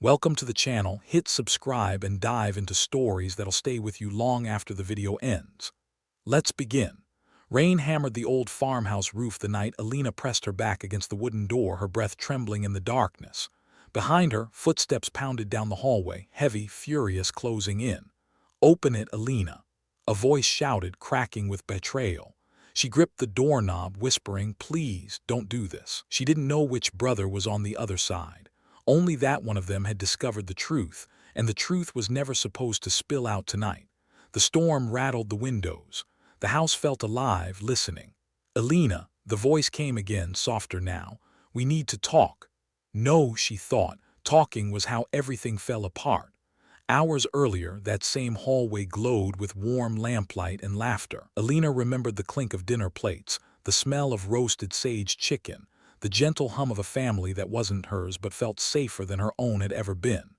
Welcome to the channel. Hit subscribe and dive into stories that'll stay with you long after the video ends. Let's begin. Rain hammered the old farmhouse roof the night Alina pressed her back against the wooden door, her breath trembling in the darkness. Behind her, footsteps pounded down the hallway, heavy, furious, closing in. "Open it, Alina," a voice shouted, cracking with betrayal. She gripped the doorknob, whispering, "Please, don't do this." She didn't know which brother was on the other side. Only that one of them had discovered the truth, and the truth was never supposed to spill out tonight. The storm rattled the windows. The house felt alive, listening. "Alina," the voice came again, softer now. "We need to talk." No, she thought. Talking was how everything fell apart. Hours earlier, that same hallway glowed with warm lamplight and laughter. Alina remembered the clink of dinner plates, the smell of roasted sage chicken, the gentle hum of a family that wasn't hers but felt safer than her own had ever been.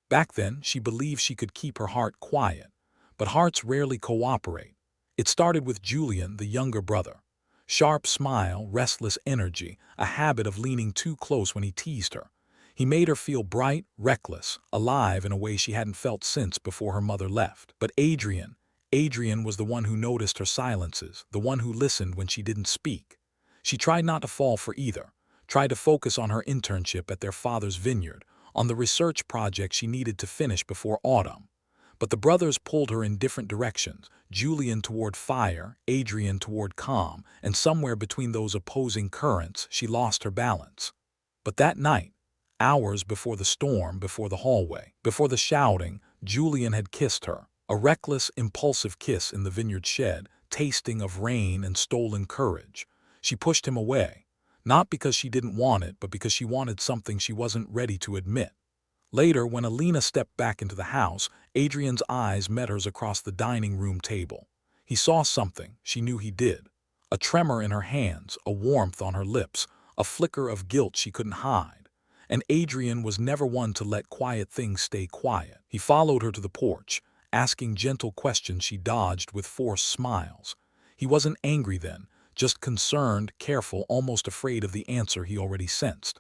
Back then, she believed she could keep her heart quiet. But hearts rarely cooperate. It started with Julian, the younger brother. Sharp smile, restless energy, a habit of leaning too close when he teased her. He made her feel bright, reckless, alive in a way she hadn't felt since before her mother left. But Adrian was the one who noticed her silences, the one who listened when she didn't speak. She tried not to fall for either, tried to focus on her internship at their father's vineyard, on the research project she needed to finish before autumn. But the brothers pulled her in different directions, Julian toward fire, Adrian toward calm, and somewhere between those opposing currents she lost her balance. But that night, hours before the storm, before the hallway, before the shouting, Julian had kissed her, a reckless, impulsive kiss in the vineyard shed, tasting of rain and stolen courage. She pushed him away, not because she didn't want it, but because she wanted something she wasn't ready to admit. Later, when Alina stepped back into the house, Adrian's eyes met hers across the dining room table. He saw something, she knew he did. A tremor in her hands, a warmth on her lips, a flicker of guilt she couldn't hide. And Adrian was never one to let quiet things stay quiet. He followed her to the porch, asking gentle questions she dodged with forced smiles. He wasn't angry then, just concerned, careful, almost afraid of the answer he already sensed.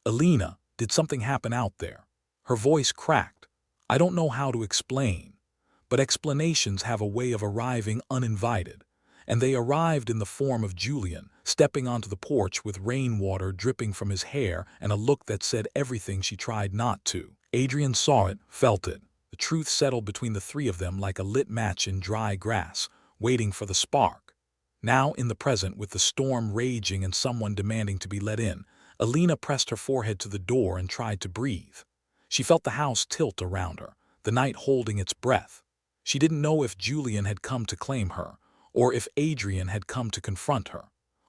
"Alina, did something happen out there?" Her voice cracked. "I don't know how to explain." But explanations have a way of arriving uninvited. And they arrived in the form of Julian, stepping onto the porch with rainwater dripping from his hair and a look that said everything she tried not to. Adrian saw it, felt it. The truth settled between the three of them like a lit match in dry grass, waiting for the spark. Now, in the present, with the storm raging and someone demanding to be let in, Alina pressed her forehead to the door and tried to breathe. She felt the house tilt around her, the night holding its breath. She didn't know if Julian had come to claim her, or if Adrian had come to confront her.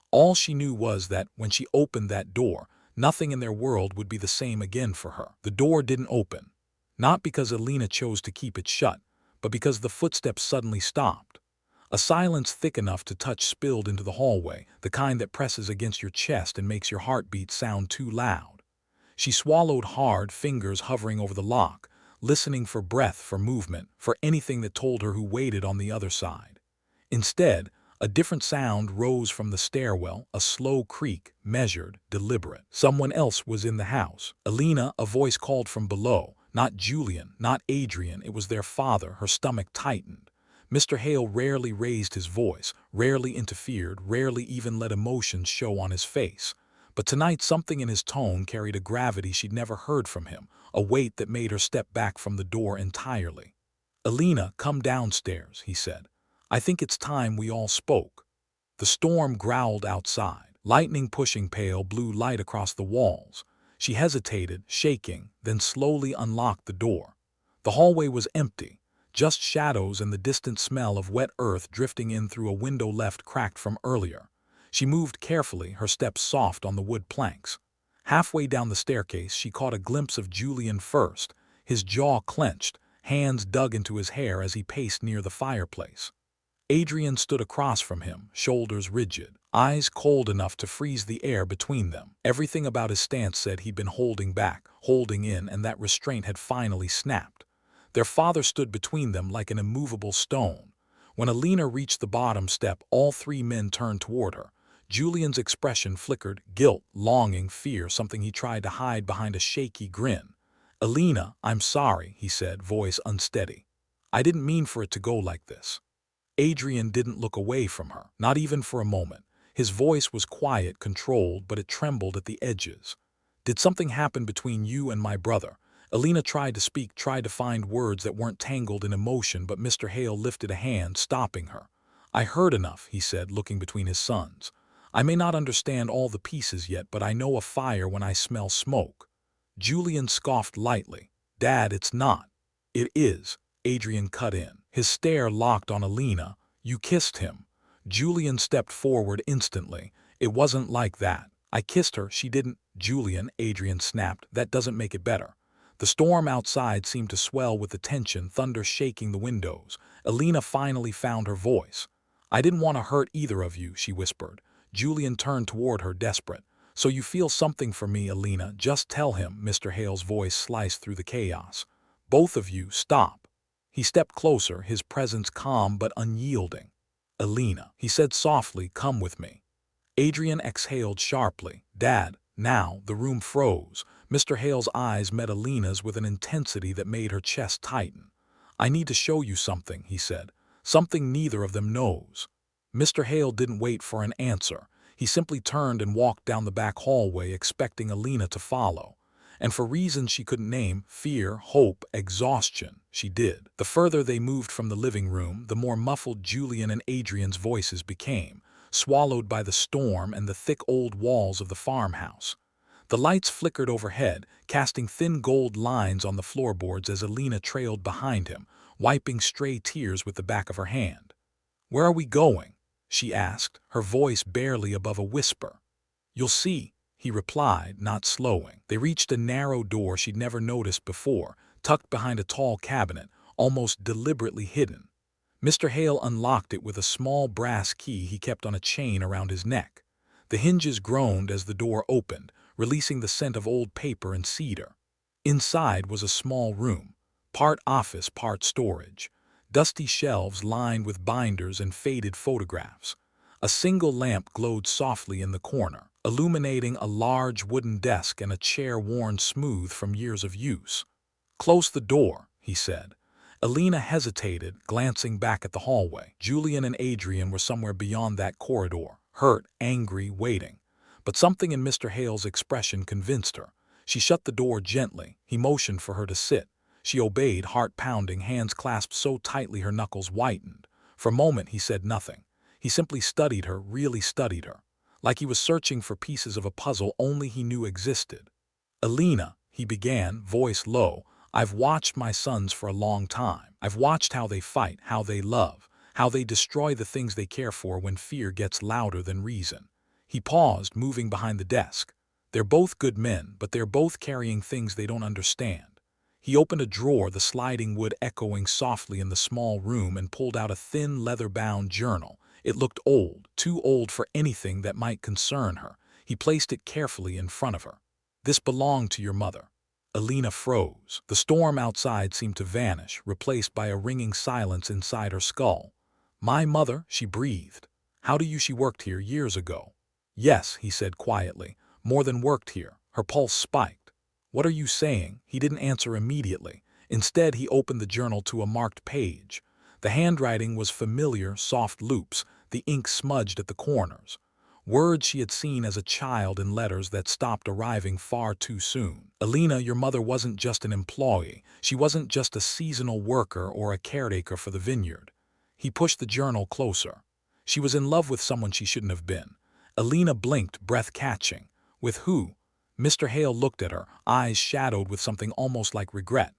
All she knew was that, when she opened that door, nothing in their world would be the same again for her. The door didn't open. Not because Alina chose to keep it shut, but because the footsteps suddenly stopped. A silence thick enough to touch spilled into the hallway, the kind that presses against your chest and makes your heartbeat sound too loud. She swallowed hard, fingers hovering over the lock, listening for breath, for movement, for anything that told her who waited on the other side. Instead, a different sound rose from the stairwell, a slow creak, measured, deliberate. Someone else was in the house. "Alina," a voice called from below. Not Julian, not Adrian, it was their father. Her stomach tightened. Mr. Hale rarely raised his voice, rarely interfered, rarely even let emotions show on his face. But tonight something in his tone carried a gravity she'd never heard from him, a weight that made her step back from the door entirely. "Alina, come downstairs," he said. "I think it's time we all spoke." The storm growled outside, lightning pushing pale blue light across the walls. She hesitated, shaking, then slowly unlocked the door. The hallway was empty, just shadows and the distant smell of wet earth drifting in through a window left cracked from earlier. She moved carefully, her steps soft on the wood planks. Halfway down the staircase, she caught a glimpse of Julian first, his jaw clenched, hands dug into his hair as he paced near the fireplace. Adrian stood across from him, shoulders rigid, eyes cold enough to freeze the air between them. Everything about his stance said he'd been holding back, holding in, and that restraint had finally snapped. Their father stood between them like an immovable stone. When Alina reached the bottom step, all three men turned toward her. Julian's expression flickered, guilt, longing, fear, something he tried to hide behind a shaky grin. "Alina, I'm sorry," he said, voice unsteady. "I didn't mean for it to go like this." Adrian didn't look away from her, not even for a moment. His voice was quiet, controlled, but it trembled at the edges. "Did something happen between you and my brother?" Alina tried to speak, tried to find words that weren't tangled in emotion, but Mr. Hale lifted a hand, stopping her. "I heard enough," he said, looking between his sons. "I may not understand all the pieces yet, but I know a fire when I smell smoke." Julian scoffed lightly. "Dad, it's not." "It is," Adrian cut in. His stare locked on Alina. "You kissed him." Julian stepped forward instantly. "It wasn't like that. I kissed her, she didn't." "Julian," Adrian snapped, "that doesn't make it better." The storm outside seemed to swell with the tension, thunder shaking the windows. Alina finally found her voice. "I didn't want to hurt either of you," she whispered. Julian turned toward her, desperate. "So you feel something for me, Alina? Just tell him." Mr. Hale's voice sliced through the chaos. "Both of you, stop." He stepped closer, his presence calm but unyielding. "Alina," he said softly, "come with me." Adrian exhaled sharply. "Dad." Now the room froze. Mr. Hale's eyes met Alina's with an intensity that made her chest tighten. "I need to show you something," he said. "Something neither of them knows." Mr. Hale didn't wait for an answer. He simply turned and walked down the back hallway, expecting Alina to follow. And for reasons she couldn't name, fear, hope, exhaustion, she did. The further they moved from the living room, the more muffled Julian and Adrian's voices became, swallowed by the storm and the thick old walls of the farmhouse. The lights flickered overhead, casting thin gold lines on the floorboards as Alina trailed behind him, wiping stray tears with the back of her hand. "Where are we going?" she asked, her voice barely above a whisper. "You'll see," he replied, not slowing. They reached a narrow door she'd never noticed before, tucked behind a tall cabinet, almost deliberately hidden. Mr. Hale unlocked it with a small brass key he kept on a chain around his neck. The hinges groaned as the door opened, releasing the scent of old paper and cedar. Inside was a small room, part office, part storage. Dusty shelves lined with binders and faded photographs. A single lamp glowed softly in the corner, illuminating a large wooden desk and a chair worn smooth from years of use. "Close the door," he said. Alina hesitated, glancing back at the hallway. Julian and Adrian were somewhere beyond that corridor, hurt, angry, waiting. But something in Mr. Hale's expression convinced her. She shut the door gently. He motioned for her to sit. She obeyed, heart pounding, hands clasped so tightly her knuckles whitened. For a moment he said nothing. He simply studied her, really studied her, like he was searching for pieces of a puzzle only he knew existed. "Alina," he began, voice low, "I've watched my sons for a long time. I've watched how they fight, how they love, how they destroy the things they care for when fear gets louder than reason." He paused, moving behind the desk. "They're both good men, but they're both carrying things they don't understand." He opened a drawer, the sliding wood echoing softly in the small room, and pulled out a thin, leather-bound journal. It looked old, too old for anything that might concern her. He placed it carefully in front of her. "This belonged to your mother." Alina froze. The storm outside seemed to vanish, replaced by a ringing silence inside her skull. "My mother?" she breathed. "How do you? She worked here years ago." "Yes," he said quietly, "more than worked here." Her pulse spiked. "What are you saying?" He didn't answer immediately. Instead, he opened the journal to a marked page. The handwriting was familiar, soft loops, the ink smudged at the corners. Words she had seen as a child in letters that stopped arriving far too soon. "Alina, your mother wasn't just an employee. She wasn't just a seasonal worker or a caretaker for the vineyard." He pushed the journal closer. "She was in love with someone she shouldn't have been." Alina blinked, breath catching. "With who?" Mr. Hale looked at her, eyes shadowed with something almost like regret.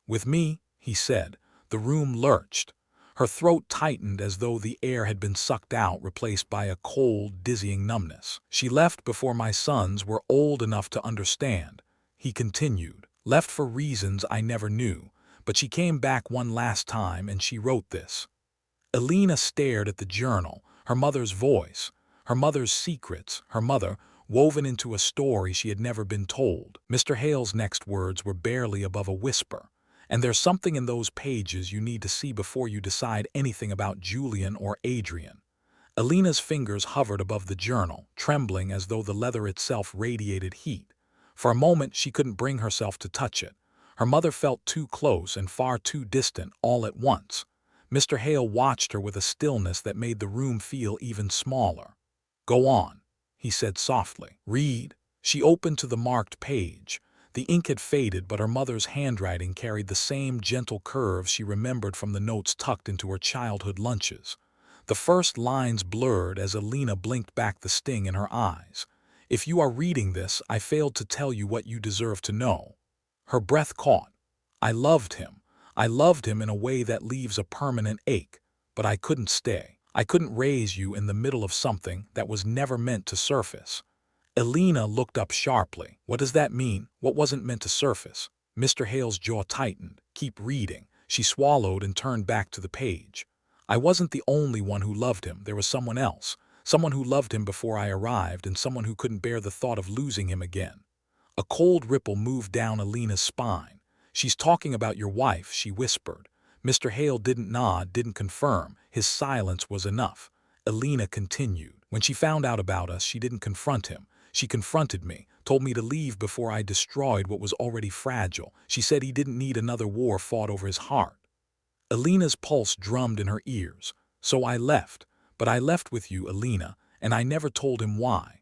"With me," he said. The room lurched. Her throat tightened as though the air had been sucked out, replaced by a cold, dizzying numbness. "She left before my sons were old enough to understand," he continued. "Left for reasons I never knew. But she came back one last time and she wrote this." Alina stared at the journal, her mother's voice, her mother's secrets, her mother, woven into a story she had never been told. Mr. Hale's next words were barely above a whisper. "And there's something in those pages you need to see before you decide anything about Julian or Adrian." Alina's fingers hovered above the journal, trembling as though the leather itself radiated heat. For a moment she couldn't bring herself to touch it. Her mother felt too close and far too distant all at once. Mr. Hale watched her with a stillness that made the room feel even smaller. "Go on," he said softly. "Read." She opened to the marked page. The ink had faded, but her mother's handwriting carried the same gentle curves she remembered from the notes tucked into her childhood lunches. The first lines blurred as Alina blinked back the sting in her eyes. "If you are reading this, I failed to tell you what you deserve to know." Her breath caught. "I loved him. I loved him in a way that leaves a permanent ache, but I couldn't stay. I couldn't raise you in the middle of something that was never meant to surface." Alina looked up sharply. "What does that mean? What wasn't meant to surface?" Mr. Hale's jaw tightened. "Keep reading." She swallowed and turned back to the page. "I wasn't the only one who loved him. There was someone else. Someone who loved him before I arrived, and someone who couldn't bear the thought of losing him again." A cold ripple moved down Alina's spine. "She's talking about your wife," she whispered. Mr. Hale didn't nod, didn't confirm. His silence was enough. Alina continued. "When she found out about us, she didn't confront him. She confronted me, told me to leave before I destroyed what was already fragile. She said he didn't need another war fought over his heart." Alina's pulse drummed in her ears. "So I left. But I left with you, Alina, and I never told him why."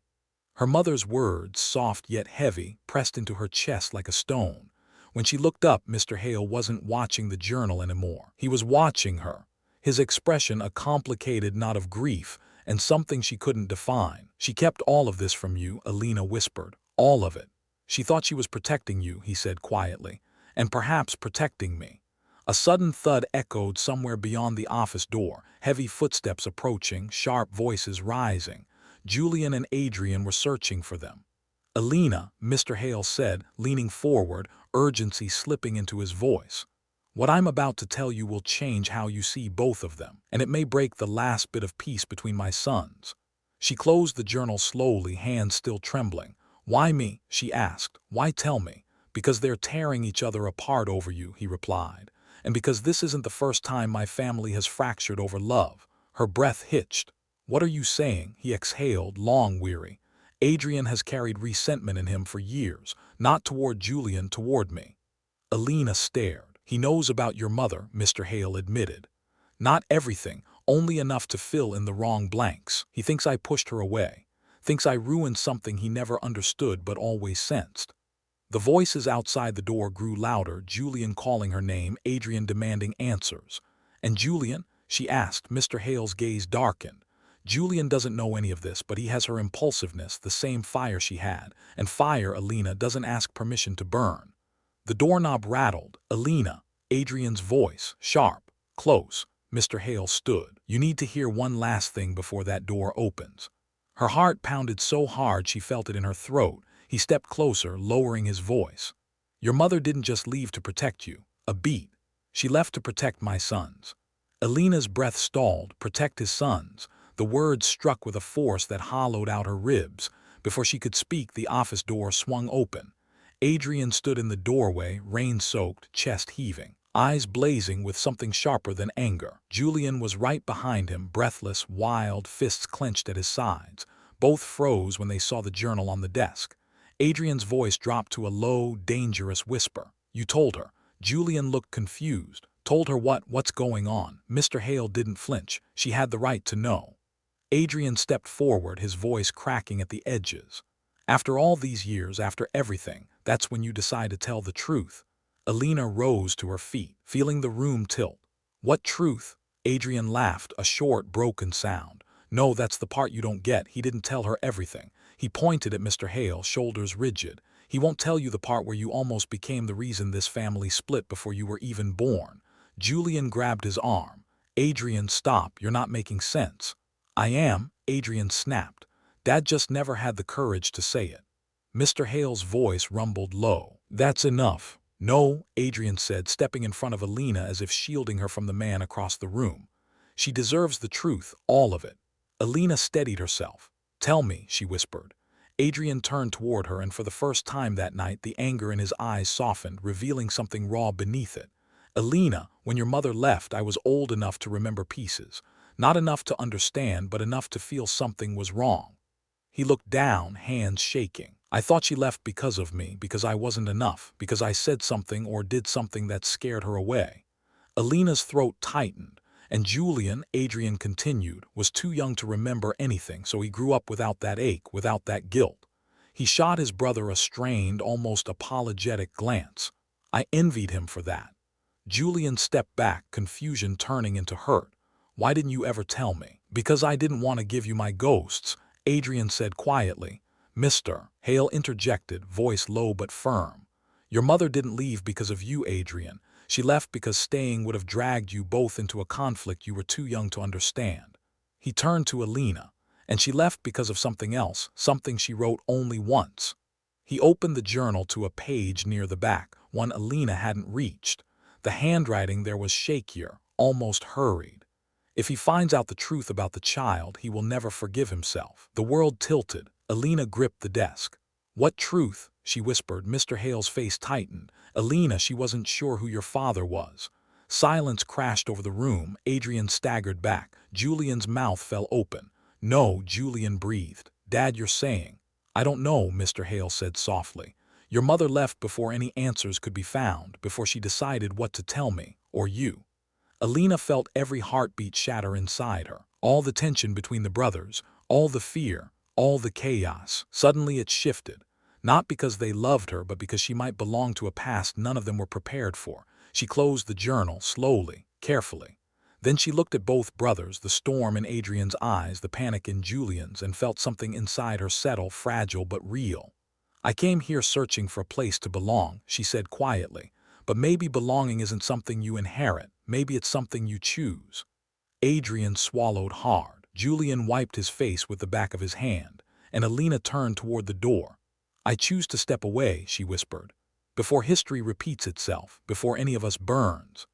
Her mother's words, soft yet heavy, pressed into her chest like a stone. When she looked up, Mr. Hale wasn't watching the journal anymore. He was watching her, his expression a complicated knot of grief and something she couldn't define. "She kept all of this from you," Alina whispered. "All of it. She thought she was protecting you," he said quietly, "and perhaps protecting me." A sudden thud echoed somewhere beyond the office door, heavy footsteps approaching, sharp voices rising. Julian and Adrian were searching for them. "Alina," Mr. Hale said, leaning forward, urgency slipping into his voice. "What I'm about to tell you will change how you see both of them, and it may break the last bit of peace between my sons." She closed the journal slowly, hands still trembling. "Why me?" she asked. "Why tell me?" "Because they're tearing each other apart over you," he replied. "And because this isn't the first time my family has fractured over love." Her breath hitched. "What are you saying?" He exhaled, long weary. "Adrian has carried resentment in him for years, not toward Julian, toward me." Alina stared. "He knows about your mother," Mr. Hale admitted. "Not everything, only enough to fill in the wrong blanks. He thinks I pushed her away. Thinks I ruined something he never understood but always sensed." The voices outside the door grew louder, Julian calling her name, Adrian demanding answers. "And Julian?" she asked. Mr. Hale's gaze darkened. "Julian doesn't know any of this, but he has her impulsiveness, the same fire she had. And fire, Alina, doesn't ask permission to burn." The doorknob rattled. "Alina," Adrian's voice, sharp, close. Mr. Hale stood. "You need to hear one last thing before that door opens." Her heart pounded so hard she felt it in her throat. He stepped closer, lowering his voice. "Your mother didn't just leave to protect you. A beat. She left to protect my sons." Alina's breath stalled. "Protect his sons." The words struck with a force that hollowed out her ribs. Before she could speak, the office door swung open. Adrian stood in the doorway, rain-soaked, chest heaving, eyes blazing with something sharper than anger. Julian was right behind him, breathless, wild, fists clenched at his sides. Both froze when they saw the journal on the desk. Adrian's voice dropped to a low, dangerous whisper. "You told her." Julian looked confused. "Told her what? What's going on?" Mr. Hale didn't flinch. "She had the right to know." Adrian stepped forward, his voice cracking at the edges. "After all these years, after everything, that's when you decide to tell the truth." Alina rose to her feet, feeling the room tilt. "What truth?" Adrian laughed, a short, broken sound. "No, that's the part you don't get. He didn't tell her everything." He pointed at Mr. Hale, shoulders rigid. "He won't tell you the part where you almost became the reason this family split before you were even born." Julian grabbed his arm. "Adrian, stop. You're not making sense." "I am," Adrian snapped. "Dad just never had the courage to say it." Mr. Hale's voice rumbled low. "That's enough." "No," Adrian said, stepping in front of Alina as if shielding her from the man across the room. "She deserves the truth, all of it." Alina steadied herself. "Tell me," she whispered. Adrian turned toward her, and for the first time that night the anger in his eyes softened, revealing something raw beneath it. "Alina, when your mother left, I was old enough to remember pieces. Not enough to understand, but enough to feel something was wrong." He looked down, hands shaking. I thought she left because of me, because I wasn't enough, because I said something or did something that scared her away. Alina's throat tightened, and Julian, Adrian continued, was too young to remember anything, so he grew up without that ache, without that guilt. He shot his brother a strained, almost apologetic glance. I envied him for that. Julian stepped back, confusion turning into hurt. Why didn't you ever tell me? Because I didn't want to give you my ghosts, Adrian said quietly. Mr. Hale interjected, voice low but firm. Your mother didn't leave because of you, Adrian. She left because staying would have dragged you both into a conflict you were too young to understand. He turned to Alina, and she left because of something else, something she wrote only once. He opened the journal to a page near the back, one Alina hadn't reached. The handwriting there was shakier, almost hurried. If he finds out the truth about the child, he will never forgive himself. The world tilted. Alina gripped the desk. What truth? She whispered. Mr. Hale's face tightened. Alina, she wasn't sure who your father was. Silence crashed over the room. Adrian staggered back. Julian's mouth fell open. No, Julian breathed. Dad, you're saying. I don't know, Mr. Hale said softly. Your mother left before any answers could be found, before she decided what to tell me, or you. Alina felt every heartbeat shatter inside her, all the tension between the brothers, all the fear, all the chaos. Suddenly it shifted, not because they loved her, but because she might belong to a past none of them were prepared for. She closed the journal, slowly, carefully. Then she looked at both brothers, the storm in Adrian's eyes, the panic in Julian's, and felt something inside her settle, fragile but real. I came here searching for a place to belong, she said quietly. But maybe belonging isn't something you inherit. Maybe it's something you choose. Adrian swallowed hard. Julian wiped his face with the back of his hand, and Alina turned toward the door. I choose to step away, she whispered, before history repeats itself, before any of us burns.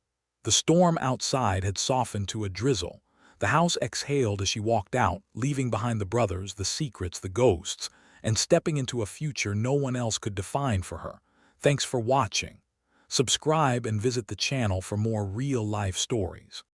The storm outside had softened to a drizzle. The house exhaled as she walked out, leaving behind the brothers, the secrets, the ghosts, and stepping into a future no one else could define for her. Thanks for watching. Subscribe and visit the channel for more real-life stories.